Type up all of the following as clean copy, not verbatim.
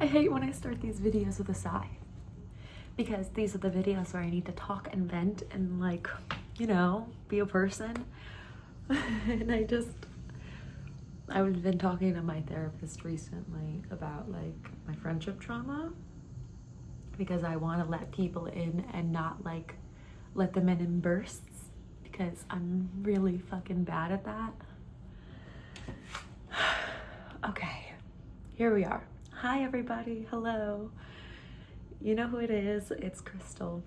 I hate when I start these videos with a sigh, because these are the videos where I need to talk and vent and, like, you know, be a person. And I've been talking to my therapist recently about, like, my friendship trauma, because I want to let people in and not, like, let them in bursts, because I'm really fucking bad at that. Okay, here we are. Hi everybody, hello. You know who it is, it's Krystal.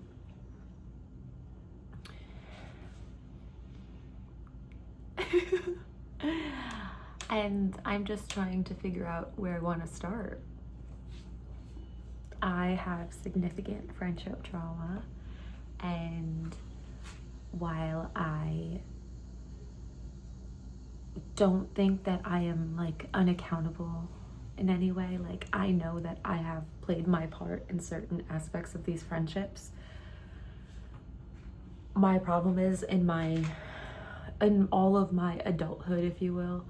And I'm just trying to figure out where I want to start. I have significant friendship trauma, and while I don't think that I am, like, unaccountable in any way, like, I know that I have played my part in certain aspects of these friendships. My problem is in all of my adulthood, if you will,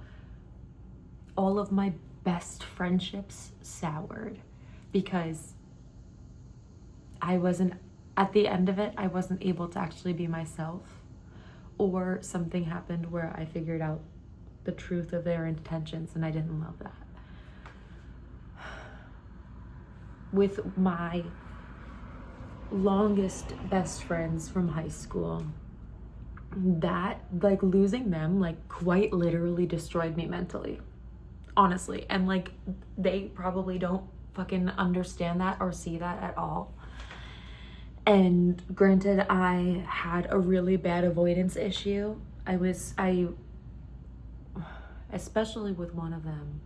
all of my best friendships soured because at the end of it, I wasn't able to actually be myself, or something happened where I figured out the truth of their intentions and I didn't love that. With my longest best friends from high school, that, like, losing them, like, quite literally destroyed me mentally, honestly. And, like, they probably don't fucking understand that or see that at all. And granted, I had a really bad avoidance issue. Especially with one of them,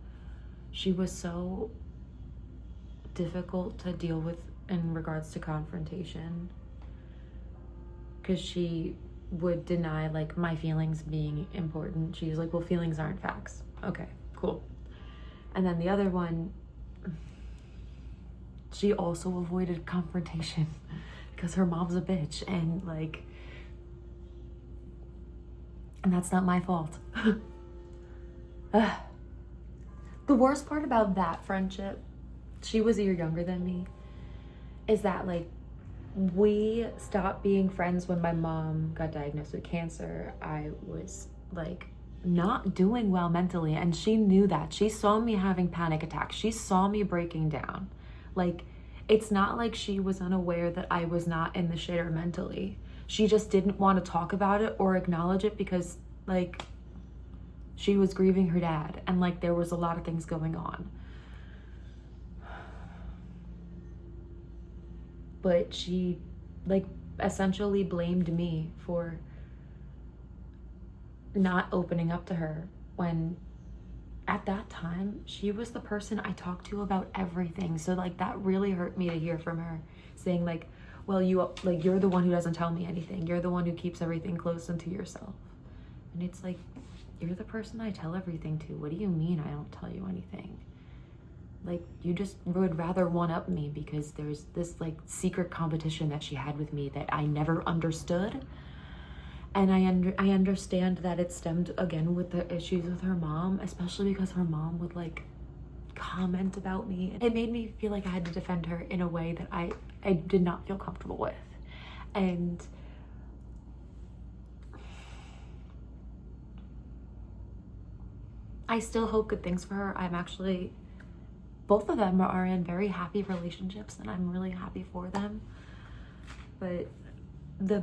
she was so difficult to deal with in regards to confrontation, because she would deny, like, my feelings being important. She was like, well, feelings aren't facts. Okay, cool. And then the other one, she also avoided confrontation because her mom's a bitch, and, like, and that's not my fault. The worst part about that friendship, she was a year younger than me, is that, like, we stopped being friends when my mom got diagnosed with cancer. I was, like, not doing well mentally, and she knew that. She saw me having panic attacks. She saw me breaking down. Like, it's not like she was unaware that I was not in the shitter mentally. She just didn't want to talk about it or acknowledge it because, like, she was grieving her dad, and, like, there was a lot of things going on. But she, like, essentially blamed me for not opening up to her, when at that time she was the person I talked to about everything. So, like, that really hurt me to hear from her, saying, like, well, you're the one who doesn't tell me anything. You're the one who keeps everything close into yourself. And it's like, you're the person I tell everything to. What do you mean I don't tell you anything? Like, you just would rather one-up me because there's this, like, secret competition that she had with me that I never understood. And I understand that it stemmed, again, with the issues with her mom, especially because her mom would, like, comment about me. It made me feel like I had to defend her in a way that I did not feel comfortable with. And I still hope good things for her. Both of them are in very happy relationships, and I'm really happy for them. But the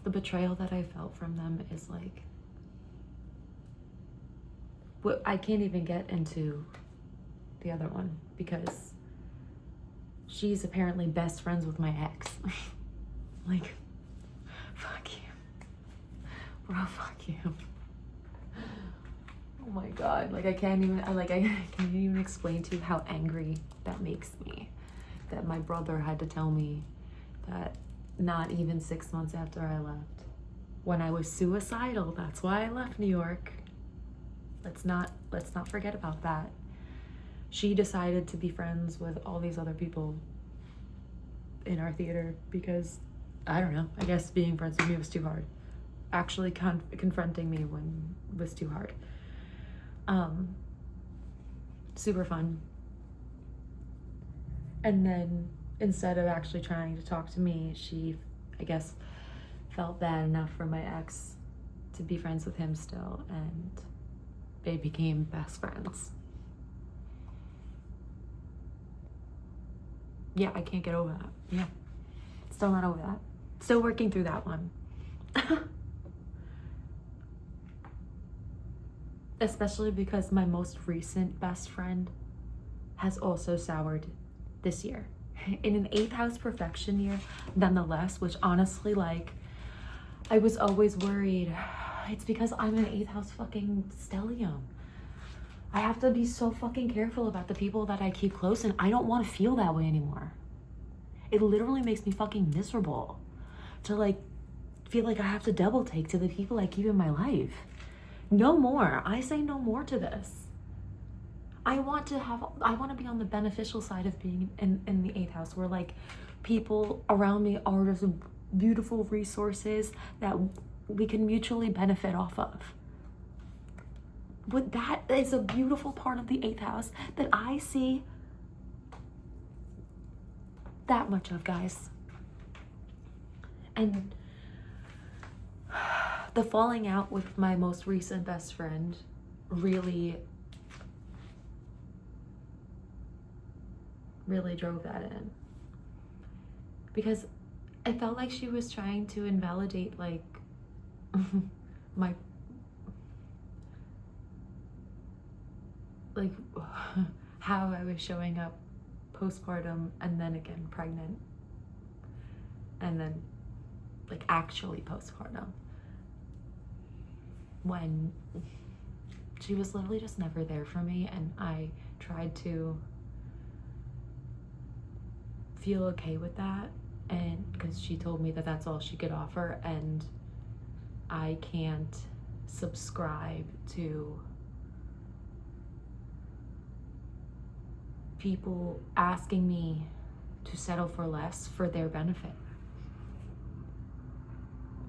betrayal that I felt from them is, like, I can't even get into the other one because she's apparently best friends with my ex. Like, fuck you. Bro, fuck you. Oh my god, like, I can't even explain to you how angry that makes me, that my brother had to tell me that not even 6 months after I left, when I was suicidal. That's why I left New York. Let's not forget about that. She decided to be friends with all these other people in our theater because, I don't know, I guess being friends with me was too hard. Actually confronting me was too hard. super fun. And then instead of actually trying to talk to me, she, I guess, felt bad enough for my ex to be friends with him still, and they became best friends. Yeah, I can't get over that. Yeah, still not over that. Still working through that one. Especially because my most recent best friend has also soured this year. In an 8th house perfection year, nonetheless, which honestly, like, I was always worried. It's because I'm an 8th house fucking stellium. I have to be so fucking careful about the people that I keep close, and I don't want to feel that way anymore. It literally makes me fucking miserable to, like, feel like I have to double take to the people I keep in my life. No more. I say no more to this. I want to be on the beneficial side of being in the 8th house, where, like, people around me are just beautiful resources that we can mutually benefit off of. But that is a beautiful part of the 8th house that I see that much of, guys. And the falling out with my most recent best friend really drove that in, because I felt like she was trying to invalidate, like, my, like, how I was showing up postpartum, and then again pregnant, and then, like, actually postpartum, when she was literally just never there for me. And I tried to feel okay with that, and because she told me that that's all she could offer, and I can't subscribe to people asking me to settle for less for their benefit.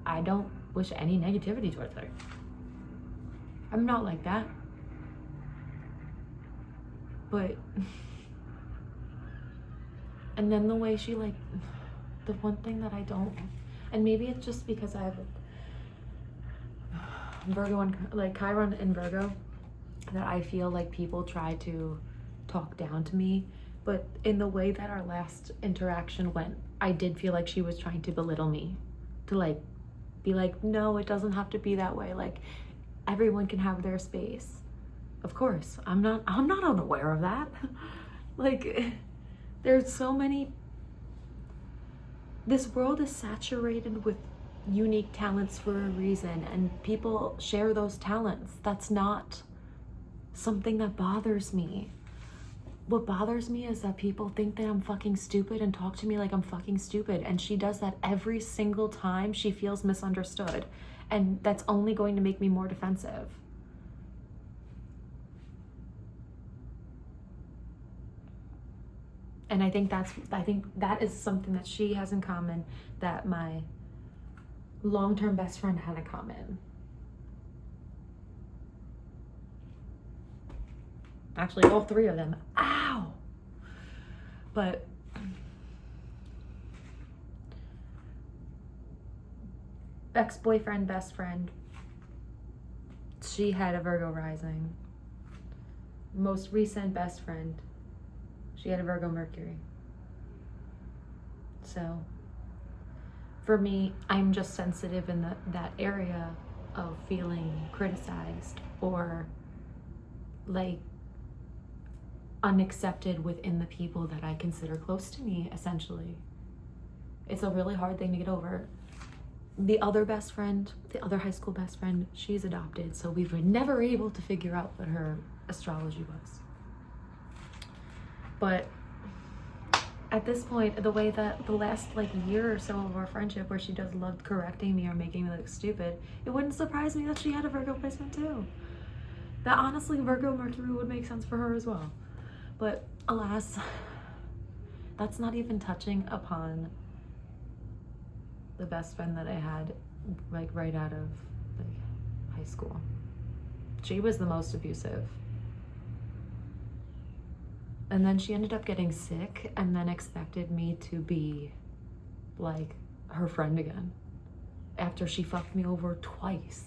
I don't wish any negativity towards her. I'm not like that. But, and then the way she, like, the one thing that I don't, and maybe it's just because I have Virgo and, like, Chiron in Virgo, that I feel like people try to talk down to me. But in the way that our last interaction went, I did feel like she was trying to belittle me, to, like, be like, no, it doesn't have to be that way. Like, everyone can have their space. Of course, I'm not unaware of that. Like, there's so many, this world is saturated with unique talents for a reason, and people share those talents. That's not something that bothers me. What bothers me is that people think that I'm fucking stupid and talk to me like I'm fucking stupid, and she does that every single time she feels misunderstood, and that's only going to make me more defensive. And I think that is something that she has in common that my long-term best friend had in common. Actually, all three of them. Ow! But ex-boyfriend, best friend, she had a Virgo rising. Most recent best friend, she had a Virgo Mercury. So for me, I'm just sensitive in that area of feeling criticized or, like, unaccepted within the people that I consider close to me, essentially. It's a really hard thing to get over. The other best friend, the other high school best friend, she's adopted, so we were never able to figure out what her astrology was. But at this point, the way that the last, like, year or so of our friendship, where she does love correcting me or making me look stupid, it wouldn't surprise me that she had a Virgo placement too. That honestly, Virgo Mercury would make sense for her as well. But alas, that's not even touching upon the best friend that I had, like, right out of, like, high school. She was the most abusive. And then she ended up getting sick and then expected me to be like her friend again after she fucked me over twice.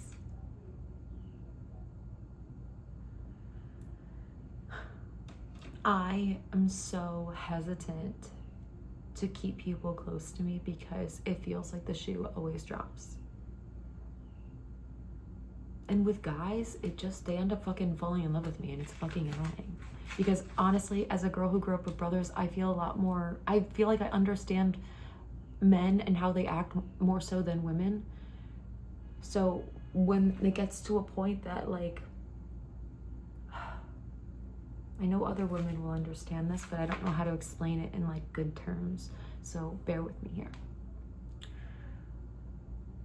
I am so hesitant to keep people close to me because it feels like the shoe always drops. And with guys, they end up fucking falling in love with me, and it's fucking annoying. Because honestly, as a girl who grew up with brothers, I feel like I understand men and how they act more so than women. So when it gets to a point that, like, I know other women will understand this, but I don't know how to explain it in like good terms. So bear with me here.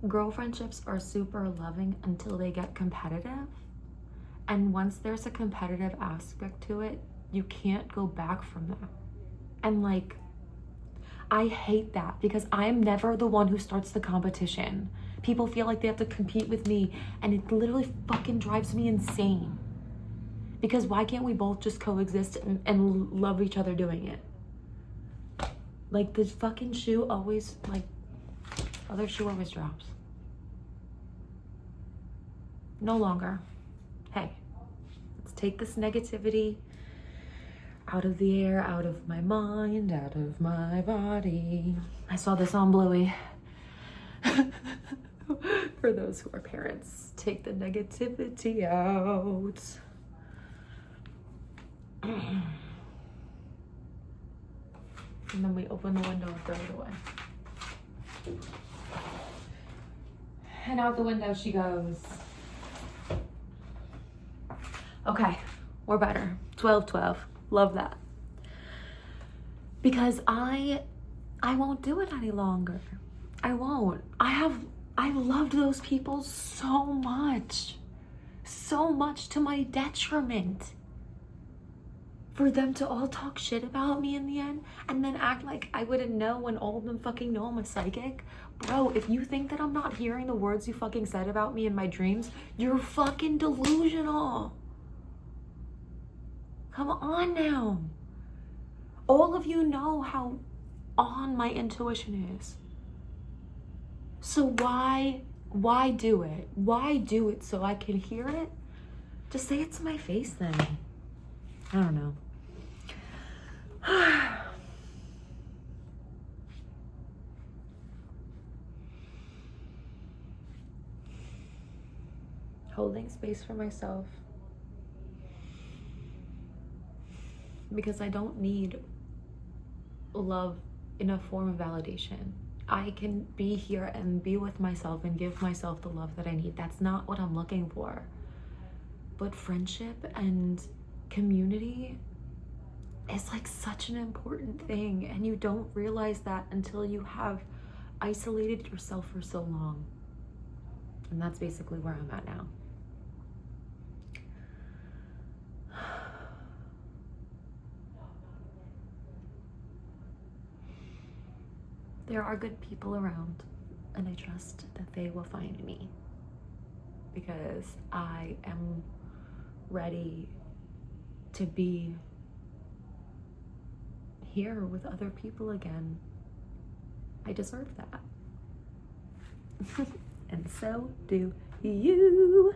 Girl friendships are super loving until they get competitive. And once there's a competitive aspect to it, you can't go back from that. And like, I hate that because I'm never the one who starts the competition. People feel like they have to compete with me, and it literally fucking drives me insane. Because why can't we both just coexist and love each other doing it? Like, the fucking shoe always, like, other shoe always drops. No longer. Hey, let's take this negativity out of the air, out of my mind, out of my body. I saw this on Bluey. For those who are parents, take the negativity out. And then we open the window and throw it away. And out the window she goes. Okay, we're better. 12-12. Love that. Because I won't do it any longer. I won't. I've loved those people so much to my detriment. For them to all talk shit about me in the end and then act like I wouldn't know when all of them fucking know I'm a psychic. Bro, if you think that I'm not hearing the words you fucking said about me in my dreams, you're fucking delusional. Come on now. All of you know how on my intuition is. So why do it? Why do it so I can hear it? Just say it to my face then. I don't know. Holding space for myself. Because I don't need love in a form of validation. I can be here and be with myself and give myself the love that I need. That's not what I'm looking for. But friendship and community is like such an important thing, and you don't realize that until you have isolated yourself for so long. And that's basically where I'm at now. There are good people around, and I trust that they will find me, because I am ready to be here with other people again. I deserve that. And so do you.